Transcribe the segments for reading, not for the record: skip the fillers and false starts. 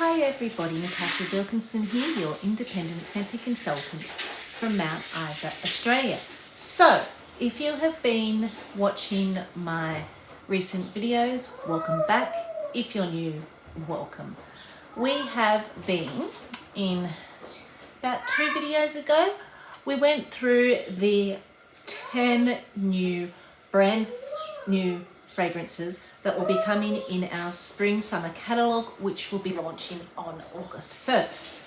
Hi everybody, Natasha Wilkinson here, your independent scented consultant from Mount Isa, Australia. So, if you have been watching my recent videos, welcome back. If you're new, welcome. We have been, in about 2 videos ago, we went through the 10 brand new fragrances that will be coming in our spring summer catalogue, which will be launching on August 1st.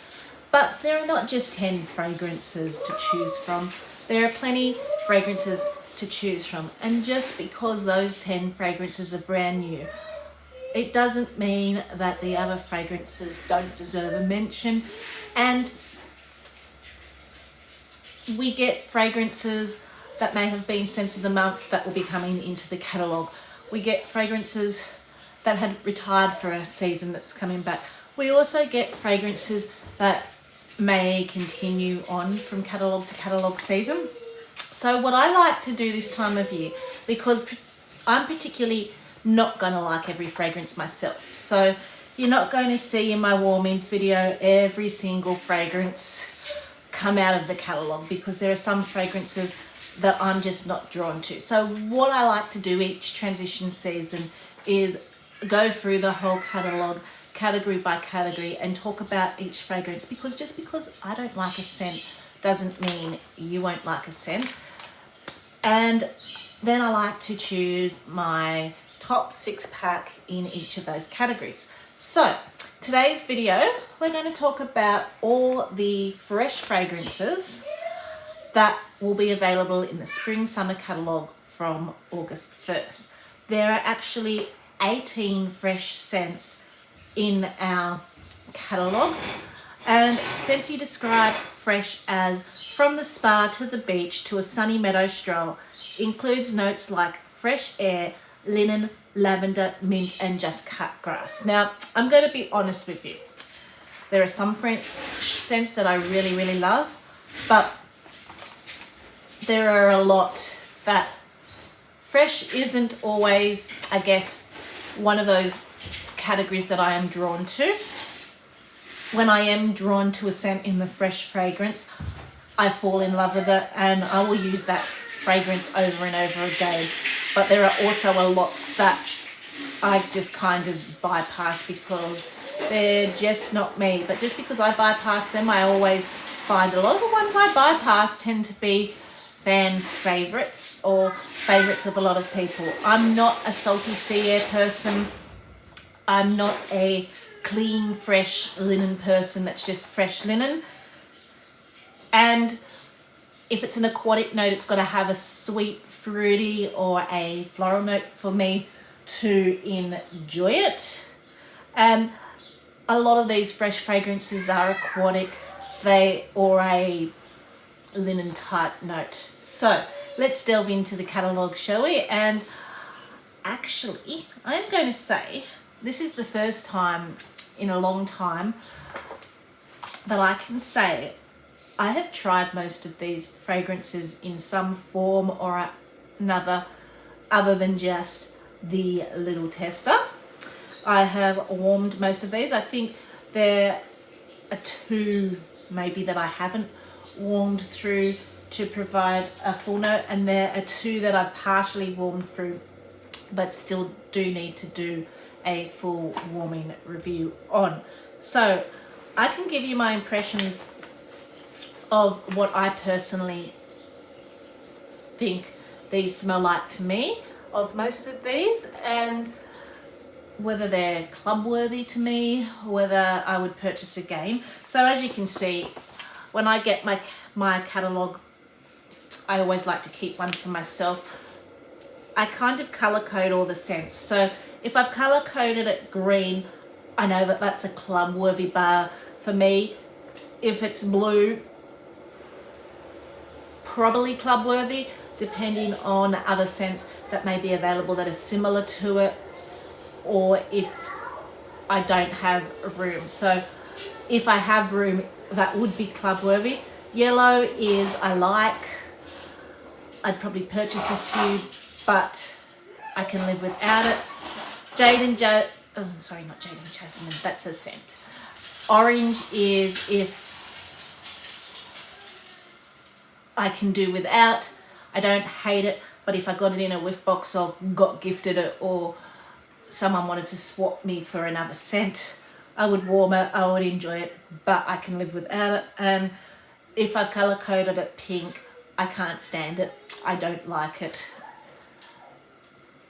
But there are not just 10 fragrances to choose from, there are plenty fragrances to choose from, and just because those 10 fragrances are brand new, it doesn't mean that the other fragrances don't deserve a mention. And we get fragrances that may have been scents of the month that will be coming into the catalogue. We get fragrances that had retired for a season that's coming back. We also get fragrances that may continue on from catalogue to catalogue season. So what I like to do this time of year, because I'm particularly not going to like every fragrance myself, so you're not going to see in my warmings video every single fragrance come out of the catalogue, because there are some fragrances that I'm just not drawn to. So what I like to do each transition season is go through the whole catalogue, category by category, and talk about each fragrance, because just because I don't like a scent doesn't mean you won't like a scent. And then I like to choose my top 6-pack in each of those categories. So today's video, we're going to talk about all the fresh fragrances that will be available in the spring summer catalogue from August 1st. There are actually 18 fresh scents in our catalogue, and Scentsy describe fresh as from the spa to the beach to a sunny meadow stroll. Includes notes like fresh air, linen, lavender, mint, and just cut grass. Now, I'm going to be honest with you. There are some French scents that I really love, but there are a lot that fresh isn't always, I guess, one of those categories that I am drawn to. When I am drawn to a scent in the fresh fragrance, I fall in love with it and I will use that fragrance over and over again. But there are also a lot that I just kind of bypass because they're just not me. But just because I bypass them, I always find a lot of the ones I bypass tend to be fan favourites or favourites of a lot of people. I'm not a salty sea air person. I'm not a clean, fresh linen person that's just fresh linen. And if it's an aquatic note, it's got to have a sweet, fruity or a floral note for me to enjoy it. And a lot of these fresh fragrances are aquatic, or a linen type note. So let's delve into the catalogue, shall we? And actually, I'm going to say this is the first time in a long time that I can say I have tried most of these fragrances in some form or another other than just the little tester. I have warmed most of these. I think there are 2 maybe that I haven't warmed through to provide a full note, and there are 2 that I've partially warmed through but still do need to do a full warming review on. So I can give you my impressions of what I personally think these smell like to me of most of these, and whether they're club worthy to me, whether I would purchase again. So as you can see, when I get my catalogue, I always like to keep one for myself. I kind of colour code all the scents. So if I've colour coded it green, I know that that's a club worthy bar for me. If it's blue, probably club worthy, depending on other scents that may be available that are similar to it, or if I don't have room. So if I have room, that would be club worthy. Yellow is I like. I'd probably purchase a few, but I can live without it. Jade and oh, sorry, not Jade and Jasmine, that's a scent. Orange is if I can do without. I don't hate it, but if I got it in a whiff box or got gifted it, or someone wanted to swap me for another scent, I would warm it, I would enjoy it, but I can live without it. And if I've colour coded it pink, I can't stand it. I don't like it.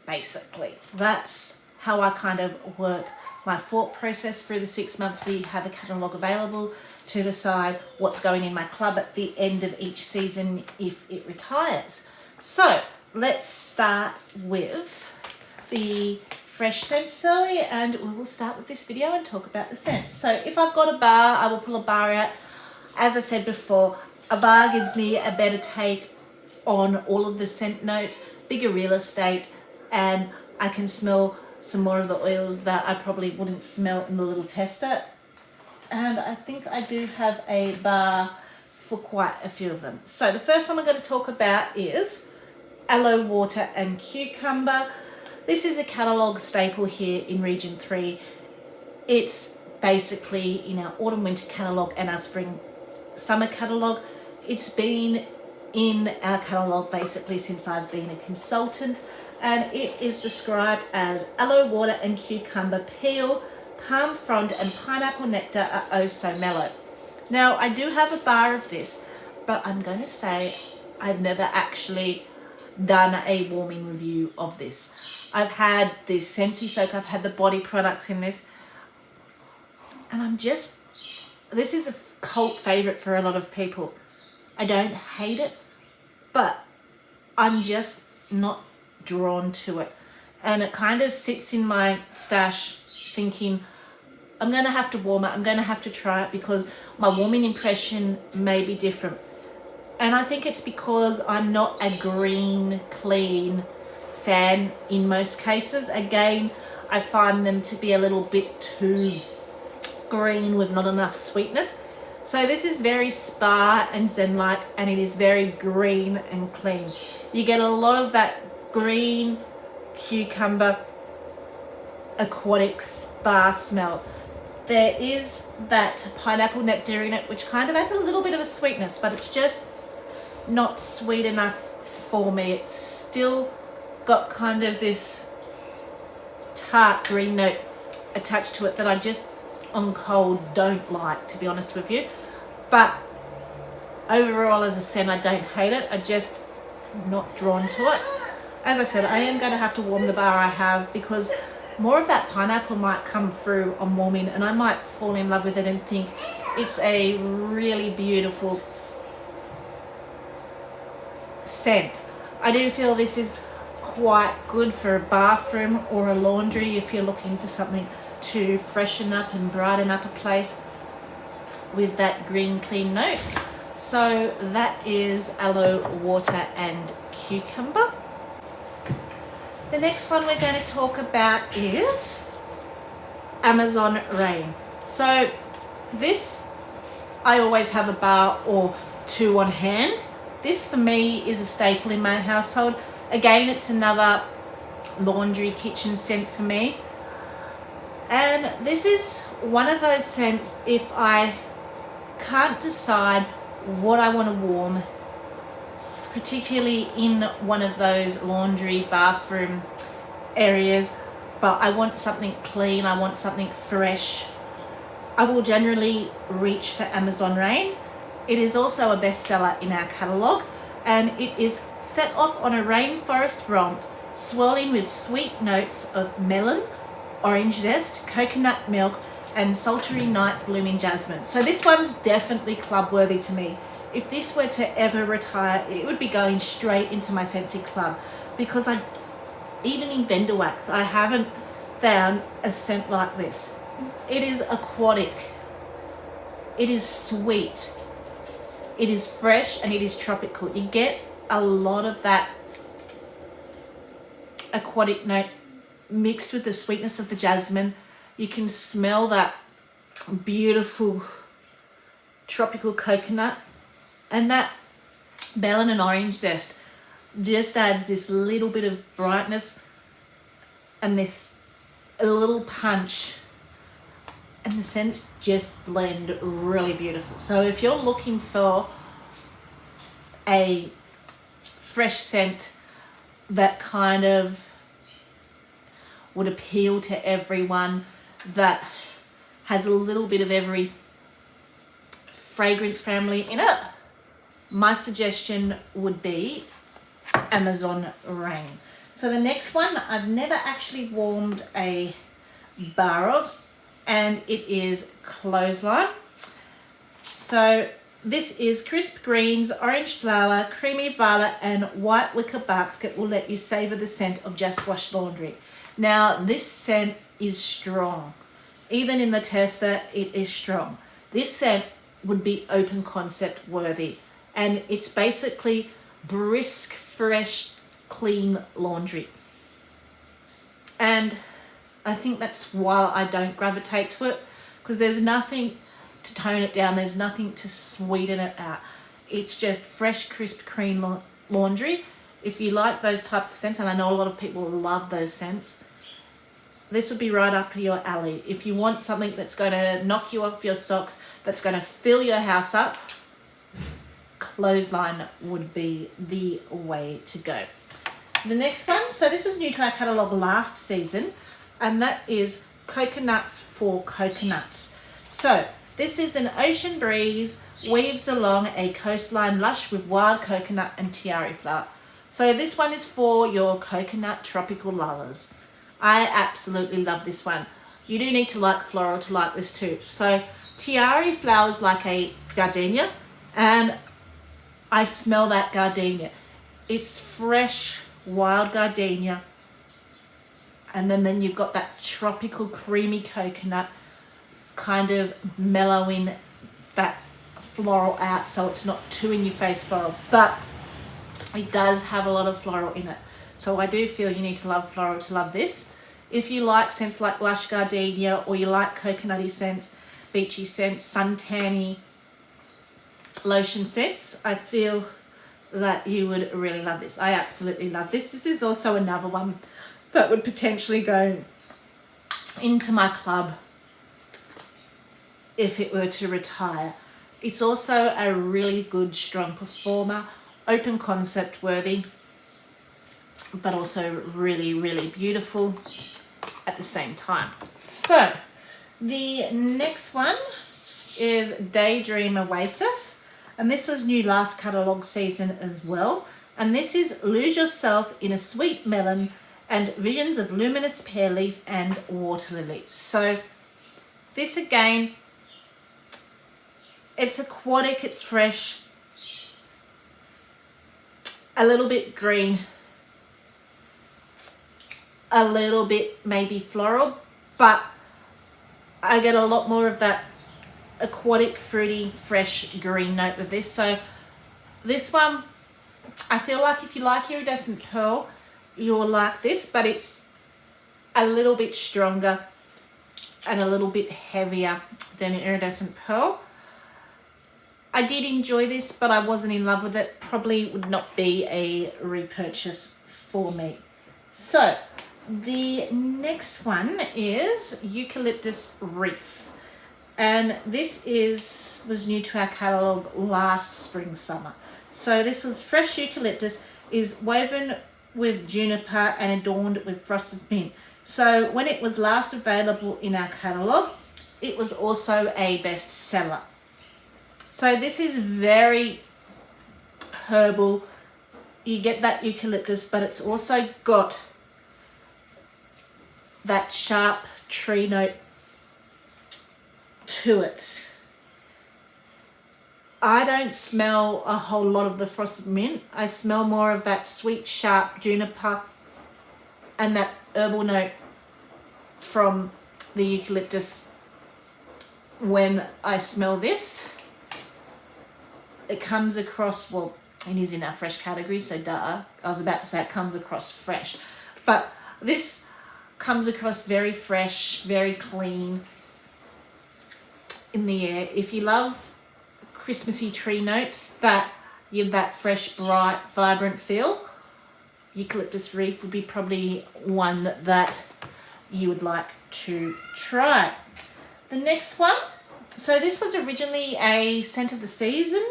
Basically, that's how I kind of work my thought process through the 6 months we have a catalogue available to decide what's going in my club at the end of each season if it retires. So let's start with the fresh scents, Zoe, and we will start with this video and talk about the scents. So if I've got a bar, I will pull a bar out. As I said before, a bar gives me a better take on all of the scent notes, bigger real estate, and I can smell some more of the oils that I probably wouldn't smell in the little tester. And I think I do have a bar for quite a few of them. So the first one I'm going to talk about is Aloe Water and Cucumber. This is a catalogue staple here in Region 3. It's basically in our autumn winter catalogue and our spring summer catalogue. It's been in our catalogue basically since I've been a consultant, and it is described as aloe water and cucumber peel, palm frond and pineapple nectar are oh so mellow. Now I do have a bar of this, but I'm going to say I've never actually done a warming review of this. I've had this Sensi Soak, I've had the body products in this, and this is a cult favourite for a lot of people. I don't hate it, but I'm just not drawn to it. And it kind of sits in my stash thinking, I'm going to have to warm it, I'm going to have to try it because my warming impression may be different. And I think it's because I'm not a green, clean fan in most cases. Again, I find them to be a little bit too green with not enough sweetness. So this is very spa and zen-like, and it is very green and clean. You get a lot of that green, cucumber, aquatic spa smell. There is that pineapple nectar in it, which kind of adds a little bit of a sweetness, but it's just not sweet enough for me. It's still got kind of this tart green note attached to it that I just on cold don't like, to be honest with you. But overall as a scent, I don't hate it. I just not drawn to it. As I said, I am going to have to warm the bar I have because more of that pineapple might come through on warming and I might fall in love with it and think it's a really beautiful scent. I do feel this is quite good for a bathroom or a laundry if you're looking for something to freshen up and brighten up a place with that green clean note. So that is aloe water and cucumber. The next one we're going to talk about is Amazon Rain. So this, I always have a bar or two on hand. This for me is a staple in my household. Again, it's another laundry kitchen scent for me. And this is one of those scents if I can't decide what I want to warm, particularly in one of those laundry bathroom areas, but I want something clean, I want something fresh, I will generally reach for Amazon Rain. It is also a bestseller in our catalogue, and it is set off on a rainforest romp, swirling with sweet notes of melon, orange zest, coconut milk, and sultry night blooming jasmine. So this one's definitely club worthy to me. If this were to ever retire, it would be going straight into my Sensi club, because even in vendor wax, I haven't found a scent like this. It is aquatic, it is sweet, it is fresh, and it is tropical. You get a lot of that aquatic note mixed with the sweetness of the jasmine. You can smell that beautiful tropical coconut, and that melon and orange zest just adds this little bit of brightness and this a little punch, and the scents just blend really beautiful. So if you're looking for a fresh scent that kind of would appeal to everyone, that has a little bit of every fragrance family in it, my suggestion would be Amazon Rain. So the next one, I've never actually warmed a bar of, and it is Clothesline. So this is crisp greens, orange flower, creamy violet, and white wicker basket will let you savor the scent of just washed laundry. Now this scent is strong. Even in the tester, it is strong. This scent would be open concept worthy, and it's basically brisk, fresh, clean laundry. And I think that's why I don't gravitate to it, because there's nothing to tone it down, there's nothing to sweeten it out. It's just fresh, crisp, clean laundry. If you like those type of scents, and I know a lot of people love those scents, this would be right up your alley. If you want something that's going to knock you off your socks, that's going to fill your house up, Clothesline would be the way to go. The next one, so this was new to our catalogue last season, and that is Coconuts for Coconuts. So this is an ocean breeze, weaves along a coastline lush with wild coconut and tiara flower. So this one is for your coconut tropical lovers. I absolutely love this one. You do need to like floral to like this too. So tiara flowers like a gardenia, and I smell that gardenia. It's fresh, wild gardenia, and then you've got that tropical creamy coconut kind of mellowing that floral out, so it's not too in your face floral, but it does have a lot of floral in it. So I do feel you need to love floral to love this. If you like scents like lush gardenia, or you like coconutty scents, beachy scents, suntanny lotion scents, I feel that you would really love this. I absolutely love this. This is also another one that would potentially go into my club if it were to retire. It's also a really good, strong performer, open concept worthy, but also really, really beautiful at the same time. So the next one is Daydream Oasis, and this was new last catalogue season as well. And this is Lose Yourself in a Sweet Melon and Visions of Luminous Pear Leaf and Water Lily. So this again, it's aquatic, it's fresh, a little bit green, a little bit maybe floral, but I get a lot more of that aquatic, fruity, fresh green note with this. So this one, I feel like if you like Iridescent Pearl, you'll like this, but it's a little bit stronger and a little bit heavier than Iridescent Pearl. I did enjoy this, but I wasn't in love with it. Probably would not be a repurchase for me. So the next one is Eucalyptus Reef, and this was new to our catalogue last spring summer. So this was fresh eucalyptus, is woven with juniper and adorned with frosted mint. So when it was last available in our catalogue, it was also a bestseller. So this is very herbal. You get that eucalyptus, but it's also got that sharp tree note to it. I don't smell a whole lot of the frosted mint. I smell more of that sweet, sharp juniper and that herbal note from the eucalyptus when I smell this. It comes across, well, it is in our fresh category, so duh. I was about to say it comes across fresh. But this comes across very fresh, very clean in the air. If you love Christmassy tree notes that give that fresh, bright, vibrant feel, Eucalyptus Reef would be probably one that you would like to try. The next one, so this was originally a scent of the season,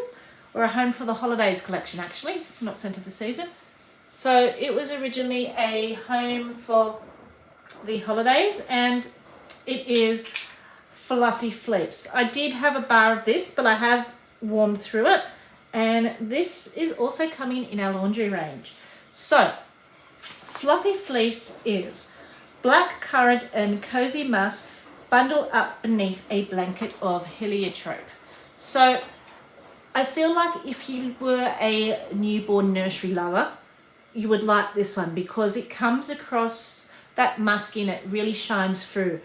or a home for the holidays collection actually, not scent of the season. So it was originally a home for the holidays, and it is Fluffy Fleece. I did have a bar of this, but I have warmed through it, and this is also coming in our laundry range. So Fluffy Fleece is black currant and cozy musk bundled up beneath a blanket of heliotrope. So I feel like if you were a newborn nursery lover, you would like this one because it comes across that musk in it, really shines through.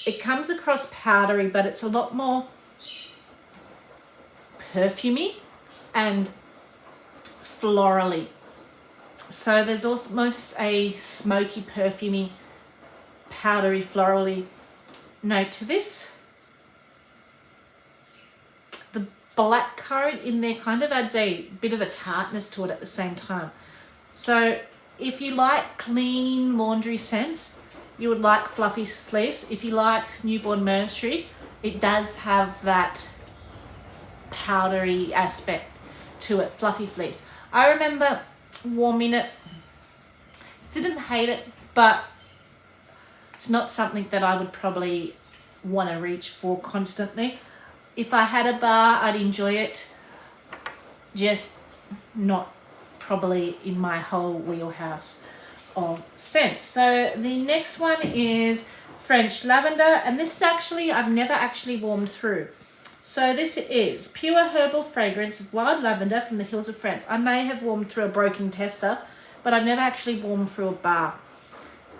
It comes across powdery, but it's a lot more perfumey and florally. So there's almost a smoky, perfumey, powdery, florally note to this. The black currant in there kind of adds a bit of a tartness to it at the same time. So if you like clean laundry scents, you would like Fluffy Fleece. If you like newborn nursery, it does have that powdery aspect to it, Fluffy Fleece. I remember warming it, didn't hate it, but it's not something that I would probably want to reach for constantly. If I had a bar, I'd enjoy it, just not probably in my whole wheelhouse of scents. So the next one is French Lavender, and this actually I've never actually warmed through. So this is pure herbal fragrance of wild lavender from the hills of France. I may have warmed through a broken tester, but I've never actually warmed through a bar.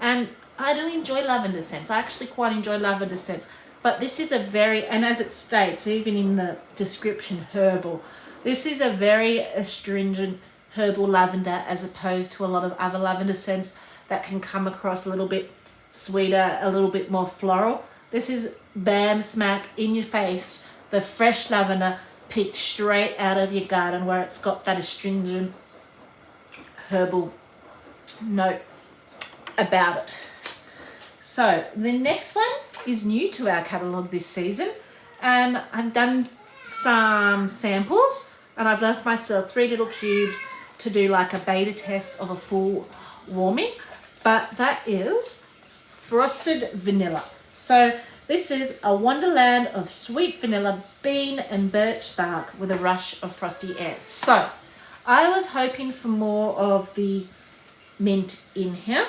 And I do enjoy lavender scents. I actually quite enjoy lavender scents. But this is a very, and as it states, even in the description, herbal, this is a very astringent herbal lavender as opposed to a lot of other lavender scents that can come across a little bit sweeter, a little bit more floral. This is bam smack in your face, the fresh lavender picked straight out of your garden, where it's got that astringent herbal note about it. So the next one is new to our catalogue this season, and I've done some samples and I've left myself 3 little cubes to do like a beta test of a full warming, but that is Frosted Vanilla. So this is a wonderland of sweet vanilla, bean and birch bark with a rush of frosty air. So I was hoping for more of the mint in here,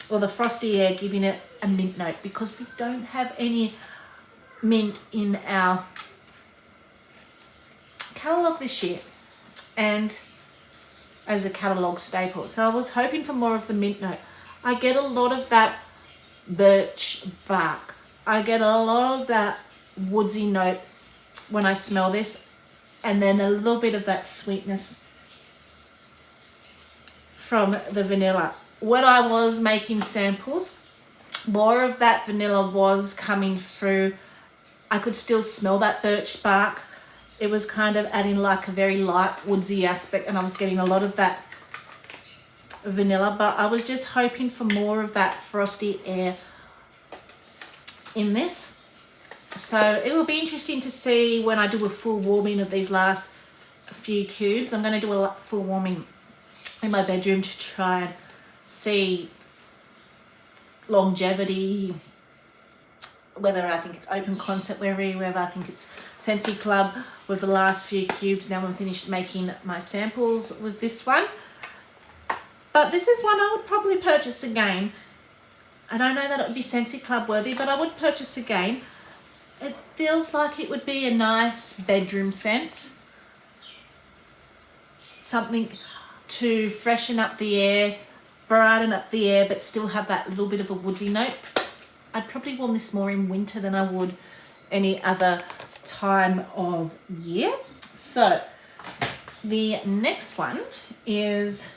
or the frosty air giving it a mint note, because we don't have any mint in our catalogue this year and as a catalogue staple. So I was hoping for more of the mint note. I get a lot of that birch bark. I get a lot of that woodsy note when I smell this, and then a little bit of that sweetness from the vanilla. When I was making samples, more of that vanilla was coming through. I could still smell that birch bark. It was kind of adding like a very light woodsy aspect, and I was getting a lot of that vanilla, but I was just hoping for more of that frosty air in this. So it will be interesting to see when I do a full warming of these last few cubes. I'm going to do a full warming in my bedroom to try and see longevity, whether I think it's open concept, whether I think it's Scentsy Club with the last few cubes. Now I'm finished making my samples with this one. But this is one I would probably purchase again. I don't know that it would be Scentsy Club worthy, but I would purchase again. It feels like it would be a nice bedroom scent. Something to freshen up the air, brighten up the air, but still have that little bit of a woodsy note. I'd probably warm this more in winter than I would any other time of year. So the next one is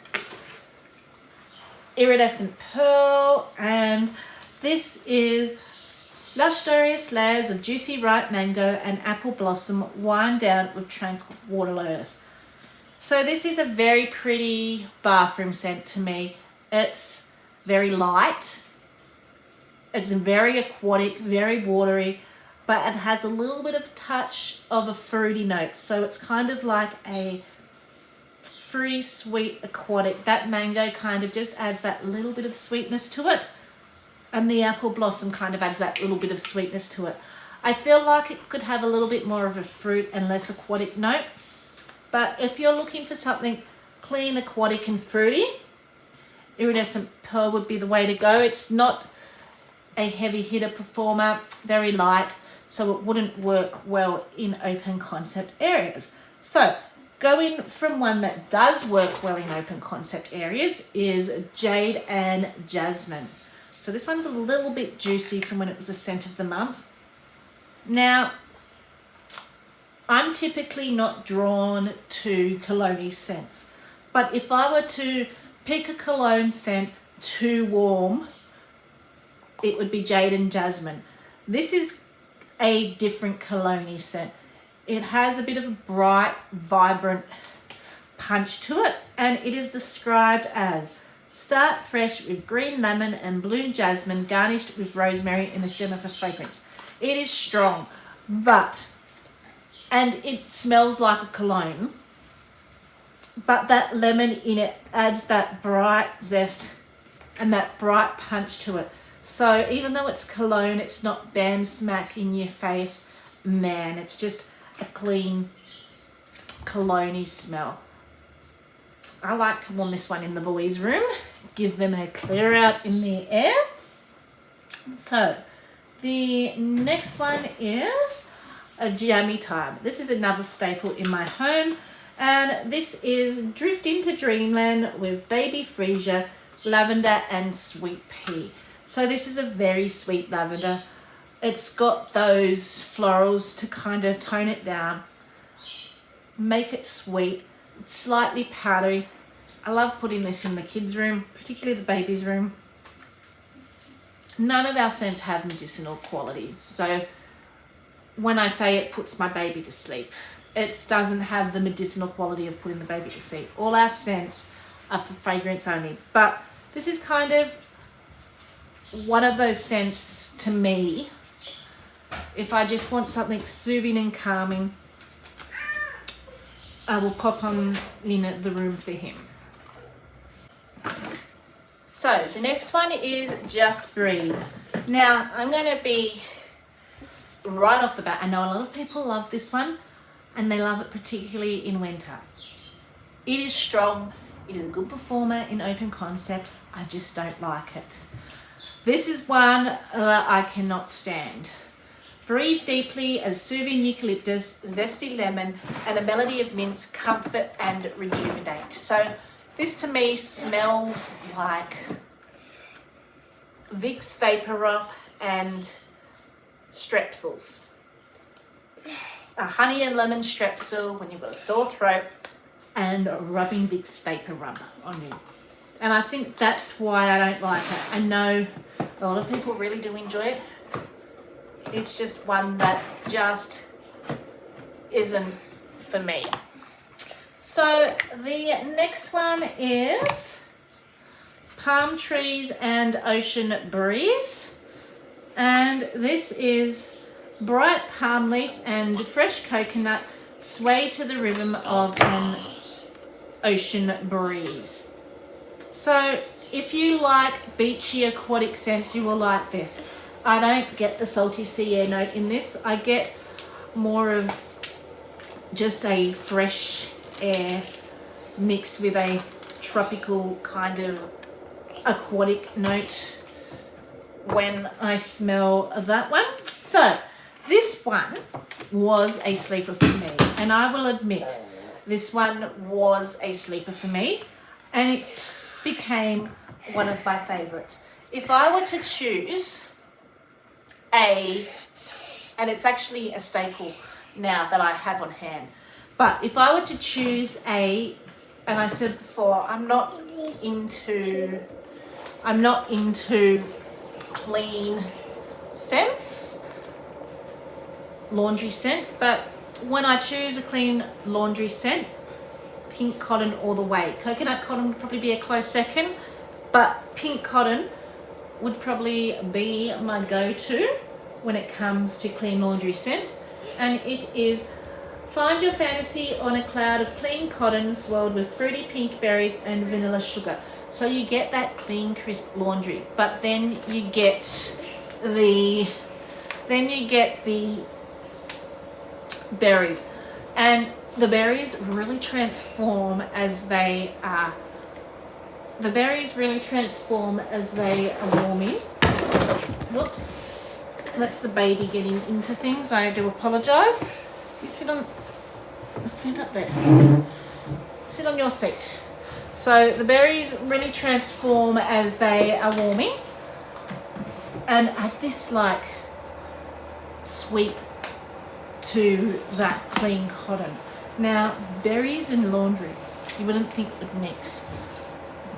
Iridescent Pearl, and this is luxurious layers of juicy ripe mango and apple blossom wind down with tranquil water lotus. So this is a very pretty bathroom scent to me. It's very light. It's very aquatic, very watery, but it has a little bit of touch of a fruity note. So it's kind of like a fruity, sweet, aquatic. That mango kind of just adds that little bit of sweetness to it. And the apple blossom kind of adds that little bit of sweetness to it. I feel like it could have a little bit more of a fruit and less aquatic note. But if you're looking for something clean, aquatic and fruity, Iridescent Pearl would be the way to go. It's not a heavy hitter performer, very light, so it wouldn't work well in open concept areas. So going from one that does work well in open concept areas is Jade and Jasmine. So this one's a little bit juicy from when it was a scent of the month. Now, I'm typically not drawn to cologne scents, but if I were to pick a cologne scent too warm, it would be Jade and Jasmine. This is a different cologne scent. It has a bit of a bright, vibrant punch to it, and it is described as start fresh with green lemon and blue jasmine garnished with rosemary in this gem of a fragrance. It is strong, and it smells like a cologne, but that lemon in it adds that bright zest and that bright punch to it. So even though it's cologne, it's not bam smack in your face, man, it's just a clean cologne-y smell. I like to warm this one in the boys' room, give them a clear out in the air. So the next one is a jammy time. This is another staple in my home, and this is Drift into Dreamland with Baby Freesia, Lavender and Sweet Pea. So this is a very sweet lavender. It's got those florals to kind of tone it down, make it sweet. It's slightly powdery. I love putting this in the kids' room, particularly the baby's room. None of our scents have medicinal qualities. So when I say it puts my baby to sleep, it doesn't have the medicinal quality of putting the baby to sleep. All our scents are for fragrance only. But this is kind of one of those scents to me. If I just want something soothing and calming, I will pop on in the room for him. So the next one is Just Breathe. Now I'm going to be right off the bat. I know a lot of people love this one, and they love it particularly in winter. It is strong. It is a good performer in open concept. I just don't like it. This is one that I cannot stand. Breathe deeply as soothing eucalyptus, zesty lemon, and a melody of mints comfort and rejuvenate. So this to me smells like Vicks Vapor Rub and Strepsils. A honey and lemon Strepsil when you've got a sore throat, and rubbing Vicks Vapor Rub on you. And I think that's why I don't like it. I know a lot of people really do enjoy it. It's just one that just isn't for me. So the next one is Palm Trees and Ocean Breeze. And this is bright palm leaf and fresh coconut sway to the rhythm of an ocean breeze. So if you like beachy aquatic scents, you will like this. I don't get the salty sea air note in this. I get more of just a fresh air mixed with a tropical kind of aquatic note when I smell that one. So this one was a sleeper for me, and I will admit this one was a sleeper for me, and it became one of my favorites. If I were to choose and it's actually a staple now that I have on hand, but if I were to choose and I said before, I'm not into clean scents, laundry scents, but when I choose a clean laundry scent, pink cotton all the way. Coconut cotton would probably be a close second, But pink cotton would probably be my go-to when it comes to clean laundry scents. And it is find your fantasy on a cloud of clean cotton swirled with fruity pink berries and vanilla sugar. So you get that clean, crisp laundry, but then you get the berries, and the berries really transform as they are. The berries really transform as they are warming. Whoops, that's the baby getting into things. I do apologise. You sit up there. Sit on your seat. So the berries really transform as they are warming, and add this like sweep to that clean cotton. Now, berries and laundry, you wouldn't think would mix,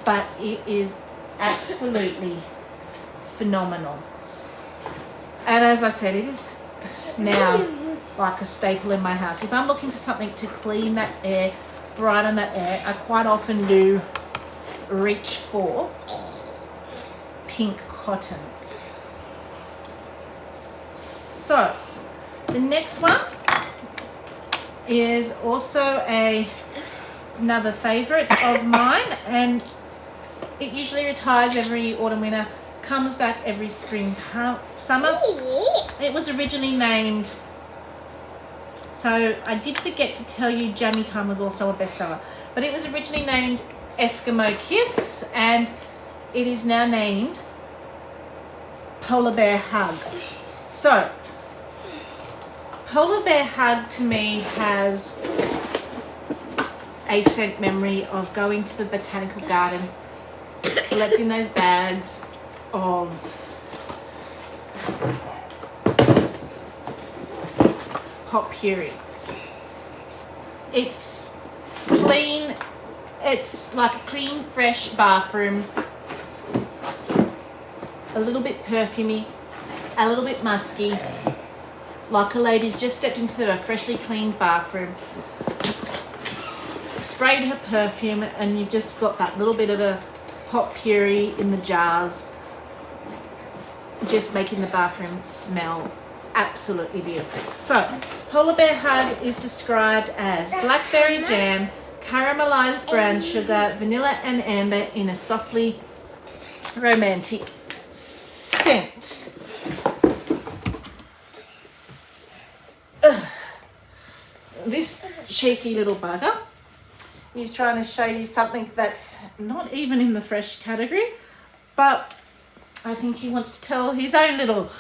but it is absolutely phenomenal. And as I said, it is now like a staple in my house. If I'm looking for something to clean that air, brighten that air, I quite often do reach for pink cotton. So the next one is also another favourite of mine, and it usually retires every autumn, winter, comes back every spring, summer. It was originally named, so I did forget to tell you Jammy Time was also a bestseller, but it was originally named Eskimo Kiss, and it is now named Polar Bear Hug. So Polar Bear Hug to me has a scent memory of going to the botanical gardens, collecting those bags of hot puree. It's clean, it's like a clean, fresh bathroom, a little bit perfumey, a little bit musky, like a lady's just stepped into a freshly cleaned bathroom, sprayed her perfume, and you've just got that little bit of a hot puree in the jars, just making the bathroom smell absolutely beautiful. So, Polar Bear Hug is described as blackberry jam, caramelized brown sugar, vanilla and amber in a softly romantic scent. This cheeky little bugger is trying to show you something that's not even in the fresh category, but I think he wants to tell his own little,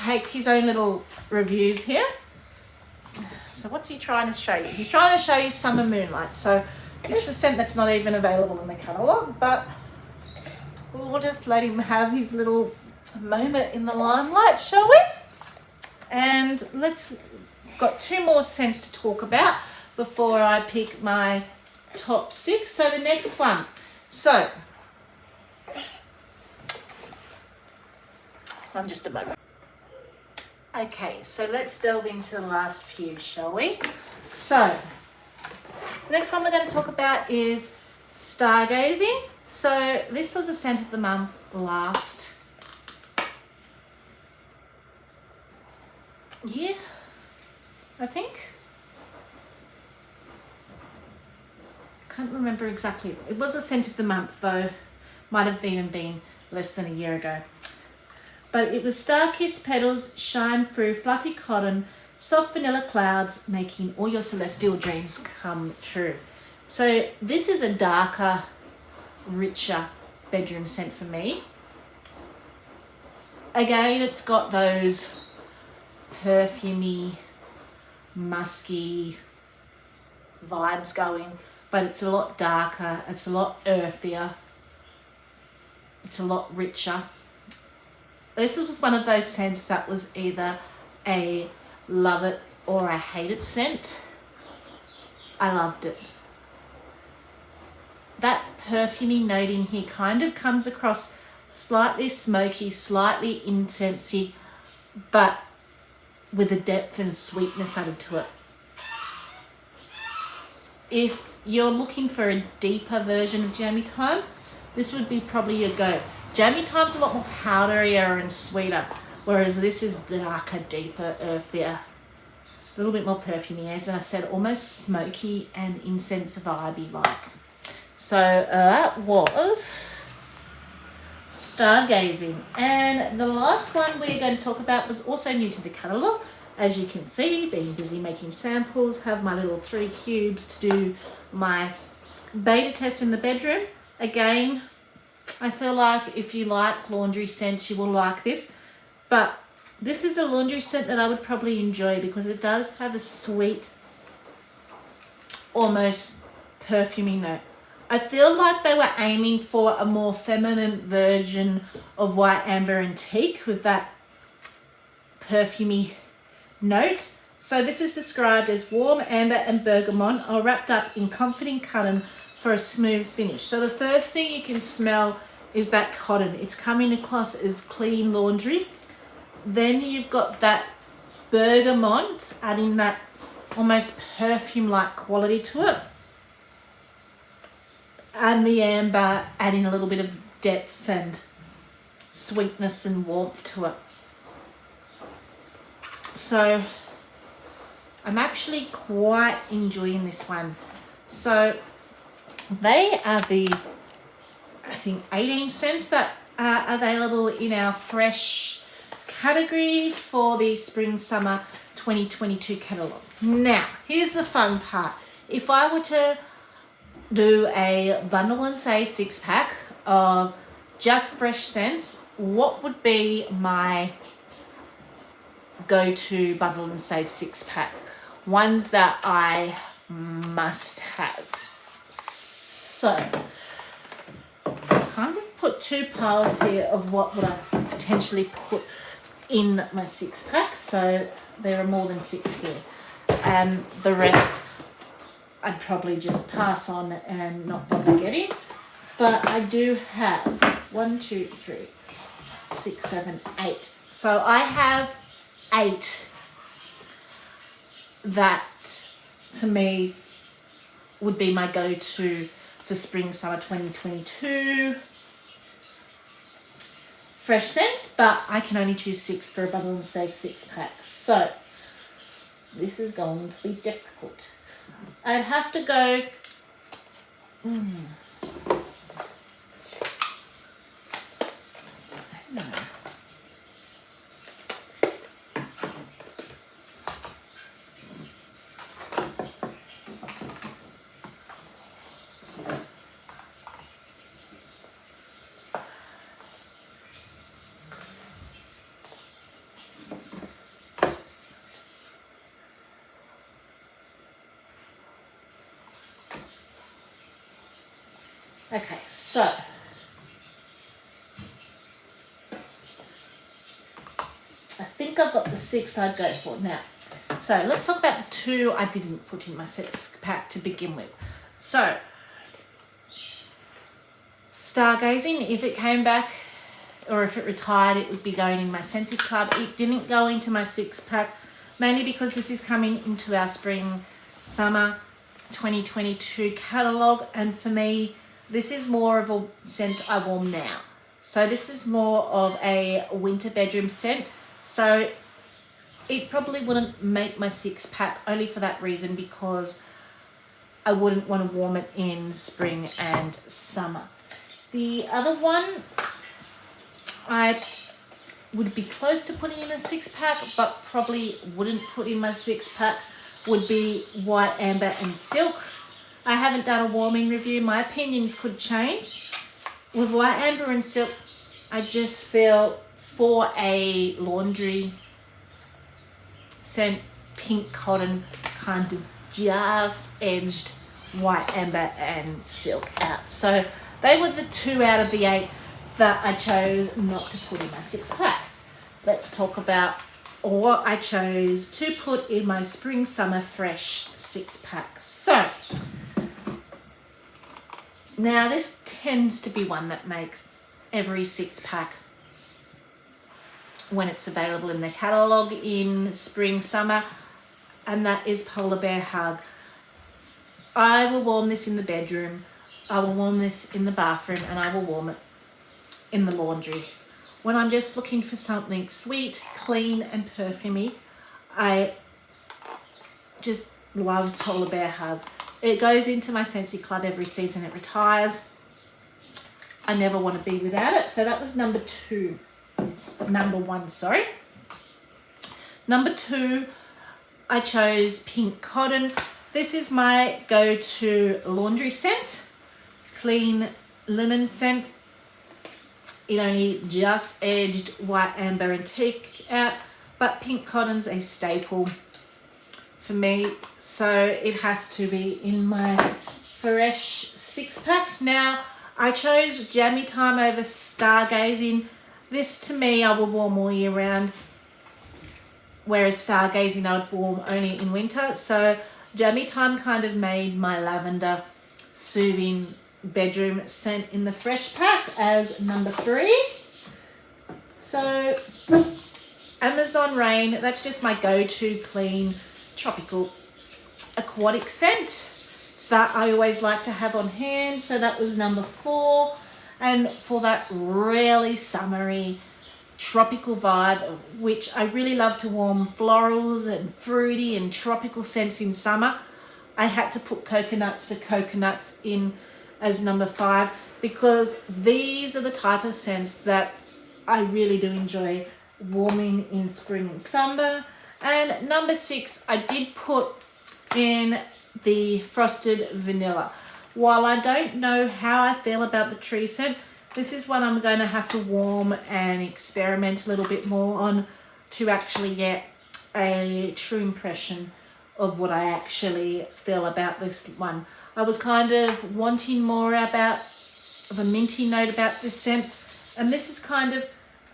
take his own little reviews here. So what's he trying to show you? He's trying to show you Summer Moonlight. So it's a scent that's not even available in the catalogue, but we'll just let him have his little moment in the limelight, shall we? And got two more scents to talk about before I pick my top 6. So the next one. So, I'm just a moment. Okay, so let's delve into the last few, shall we? So, the next one we're going to talk about is Stargazing. So, this was a scent of the month last year, I think. Can't remember exactly. It was a scent of the month though. Might have even been less than a year ago. But it was star-kissed petals, shine through fluffy cotton, soft vanilla clouds, making all your celestial dreams come true. So this is a darker, richer bedroom scent for me. Again, it's got those perfumey, musky vibes going, but it's a lot darker, it's a lot earthier, it's a lot richer. This was one of those scents that was either a love it or a hate it scent. I loved it. That perfumey note in here kind of comes across slightly smoky, slightly intensey, but with a depth and sweetness added to it. If you're looking for a deeper version of Jammy Time, this would be probably your go. Jammy Time's a lot more powderier and sweeter, whereas this is darker, deeper, earthier, a little bit more perfumey, as I said, almost smoky and incense vibey like. So that was Stargazing. And the last one we're going to talk about was also new to the catalogue. As you can see, being busy making samples, have my little 3 cubes to do my beta test in the bedroom. Again, I feel like if you like laundry scents, you will like this. But this is a laundry scent that I would probably enjoy because it does have a sweet, almost perfumey note. I feel like they were aiming for a more feminine version of White Amber Antique with that perfumey note. So this is described as warm amber and bergamot are wrapped up in comforting cotton for a smooth finish. So the first thing you can smell is that cotton. It's coming across as clean laundry. Then you've got that bergamot adding that almost perfume-like quality to it. And the amber adding a little bit of depth and sweetness and warmth to it. So I'm actually quite enjoying this one. So they are the, I think, 18 cents that are available in our fresh category for the Spring Summer 2022 catalogue. Now, here's the fun part. If I were to do a bundle and save 6-pack of just fresh scents, what would be my go-to bundle and save 6-pack? Ones that I must have. So, I kind of put 2 piles here of what would I potentially put in my 6-pack. So there are more than 6 here. The rest I'd probably just pass on and not bother getting. But I do have 1, 2, 3, 6, 7, 8. So I have 8 that to me would be my go-to for Spring Summer 2022 fresh scents, but I can only choose 6 for a bundle and save 6-pack. So this is going to be difficult. I'd have to go no. Okay, so I think I've got the 6 I'd go for now. So let's talk about the 2 I didn't put in my 6-pack to begin with. So Stargazing, if it came back or if it retired, it would be going in my Scentsy Club. It didn't go into my 6-pack, mainly because this is coming into our Spring Summer 2022 catalogue, and for me, this is more of a scent I warm now. So this is more of a winter bedroom scent. So it probably wouldn't make my 6-pack only for that reason, because I wouldn't want to warm it in spring and summer. The other one I would be close to putting in a 6-pack, but probably wouldn't put in my 6-pack, would be White Amber and Silk. I haven't done a warming review. My opinions could change. With White Amber and Silk, I just feel for a laundry scent, pink cotton kind of just edged White Amber and Silk out. So they were the 2 out of the 8 that I chose not to put in my 6-pack. Let's talk about what I chose to put in my Spring Summer Fresh 6-pack. So now this tends to be one that makes every 6-pack when it's available in the catalogue in spring, summer, and that is Polar Bear Hug. I will warm this in the bedroom. I will warm this in the bathroom and I will warm it in the laundry. When I'm just looking for something sweet, clean and perfumey, I just love Polar Bear Hug. It goes into my Scentsy Club every season it retires. I never want to be without it. So that was number one, sorry. Number 2, I chose Pink Cotton. This is my go-to laundry scent, clean linen scent. It only just edged white, amber and teak out, but Pink Cotton's a staple for me, so it has to be in my fresh 6-pack. Now, I chose Jammy Time over Stargazing. This to me, I will warm all year round, whereas Stargazing I would warm only in winter. So Jammy Time kind of made my lavender soothing bedroom scent in the fresh pack as number 3. So Amazon Rain, that's just my go-to clean tropical aquatic scent that I always like to have on hand. So that was number 4. And for that really summery tropical vibe, which I really love to warm florals and fruity and tropical scents in summer, I had to put Coconuts for Coconuts in as number 5, because these are the type of scents that I really do enjoy warming in spring and summer. And number 6, I did put in the Frosted Vanilla. While I don't know how I feel about the tree scent, this is one I'm going to have to warm and experiment a little bit more on to actually get a true impression of what I actually feel about this one. I was kind of wanting more of a minty note about this scent, and this is kind of,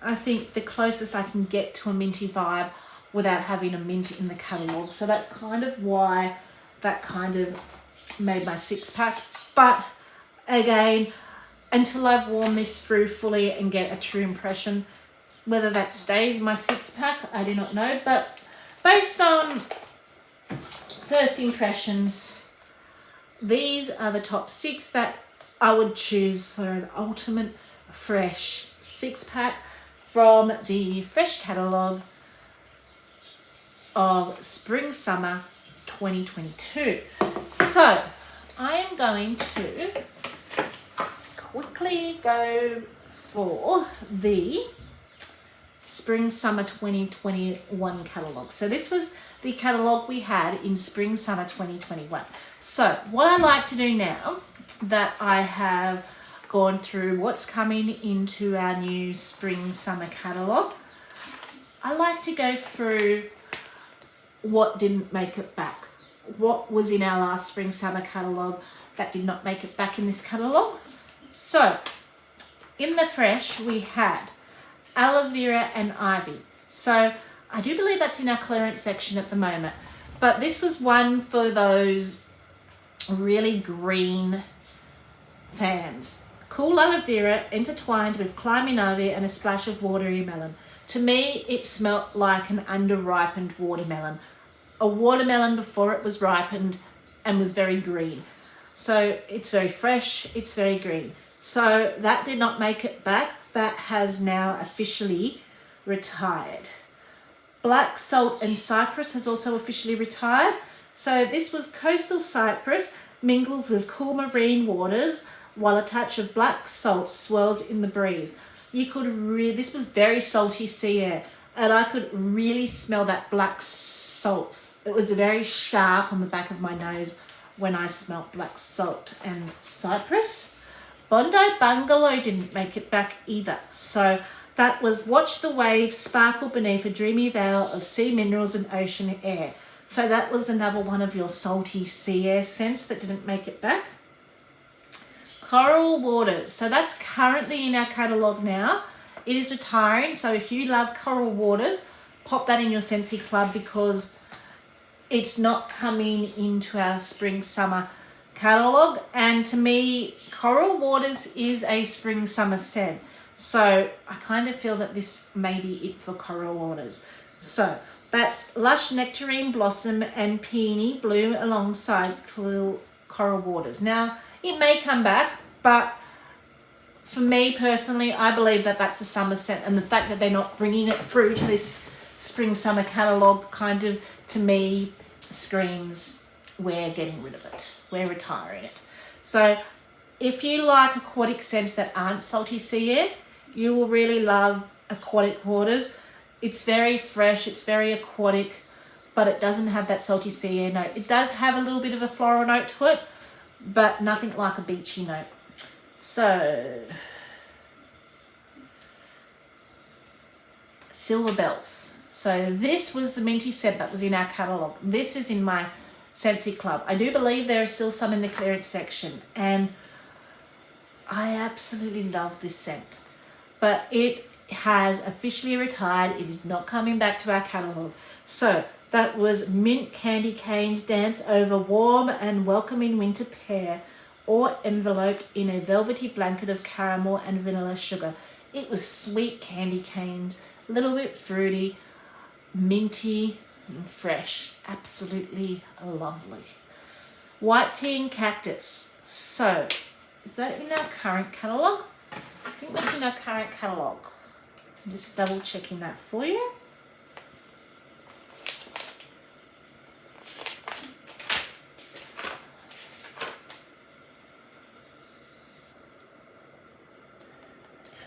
I think, the closest I can get to a minty vibe without having a mint in the catalogue. So that's kind of why that kind of made my 6-pack. But again, until I've worn this through fully and get a true impression, whether that stays in my 6-pack, I do not know. But based on first impressions, these are the top 6 that I would choose for an ultimate fresh 6-pack from the fresh catalogue of Spring Summer 2022. So I am going to quickly go for the Spring Summer 2021 catalogue. So this was the catalogue we had in Spring Summer 2021. So what I like to do now that I have gone through what's coming into our new Spring Summer catalogue, I like to go through what didn't make it back. What was in our last Spring Summer catalogue that did not make it back in this catalogue. So in the fresh we had Aloe Vera and Ivy. So I do believe that's in our clearance section at the moment, but this was one for those really green fans. Cool aloe vera intertwined with climbing ivy and a splash of watery melon. To me, it smelt like an under-ripened watermelon. A watermelon before it was ripened and was very green. So it's very fresh, it's very green. So that did not make it back. That has now officially retired. Black Salt and Cyprus has also officially retired. So this was coastal Cyprus mingles with cool marine waters while a touch of black salt swirls in the breeze. You could this was very salty sea air, and I could really smell that black salt. It was very sharp on the back of my nose when I smelt black salt and Cyprus. Bondi Bungalow didn't make it back either. So that was Watch the Waves Sparkle Beneath a Dreamy Veil of Sea Minerals and Ocean Air. So that was another one of your salty sea air scents that didn't make it back. Coral Waters. So that's currently in our catalogue now. It is retiring. So if you love Coral Waters, pop that in your Scentsy Club because it's not coming into our Spring Summer catalogue. And to me, Coral Waters is a Spring Summer scent. So I kind of feel that this may be it for Coral Waters. So that's Lush Nectarine Blossom and Peony Bloom alongside Coral Waters. Now, It may come back, but for me personally, I believe that that's a summer scent, and the fact that they're not bringing it through to this spring-summer catalogue kind of, to me, screams we're getting rid of it. We're retiring it. So if you like aquatic scents that aren't salty sea air, you will really love Aquatic Waters. It's very fresh, it's very aquatic, but it doesn't have that salty sea air note. It does have a little bit of a floral note to it, but nothing like a beachy note. So, Silver Bells. So this was the minty scent that was in our catalogue. This is in my Scentsy Club. I do believe there are still some in the clearance section, and I absolutely love this scent. But it has officially retired. It is not coming back to our catalogue. So that was Mint Candy Canes Dance Over Warm and Welcoming Winter Pear, or enveloped in a velvety blanket of caramel and vanilla sugar. It was sweet candy canes, a little bit fruity, minty and fresh. Absolutely lovely. White Tea and Cactus. So, is that in our current catalogue? I think that's in our current catalogue. I'm just double checking that for you.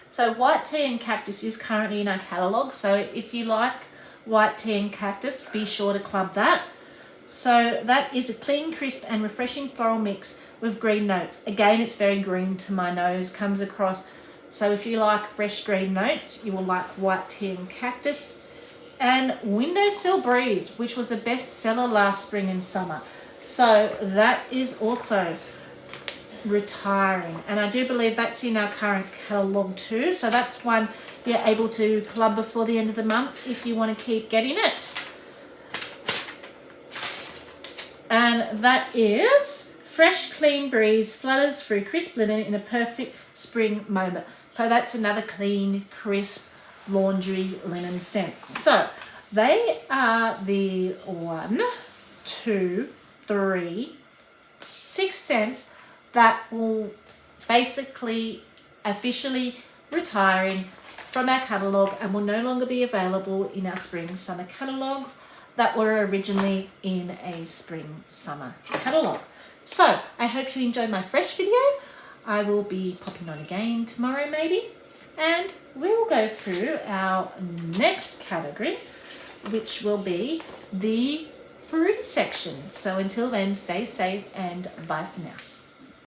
So White Tea and Cactus is currently in our catalogue. So if you like White Tea and Cactus, be sure to club that. So that is a clean, crisp and refreshing floral mix with green notes. Again, it's very green to my nose, comes across. So if you like fresh green notes, you will like White Tea and Cactus. And Windowsill Breeze, which was a bestseller last spring and summer. So that is also retiring, and I do believe that's in our current catalogue too. So that's one you're able to club before the end of the month if you want to keep getting it. And that is Fresh Clean Breeze flutters through crisp linen in a perfect spring moment. So that's another clean, crisp laundry linen scent. So they are the 1, 2, 3, 6 scents that will basically officially retiring from our catalogue and will no longer be available in our spring summer catalogues that were originally in a spring summer catalogue. So I hope you enjoyed my fresh video. I will be popping on again tomorrow maybe, and we will go through our next category, which will be the fruity section. So until then, stay safe and bye for now.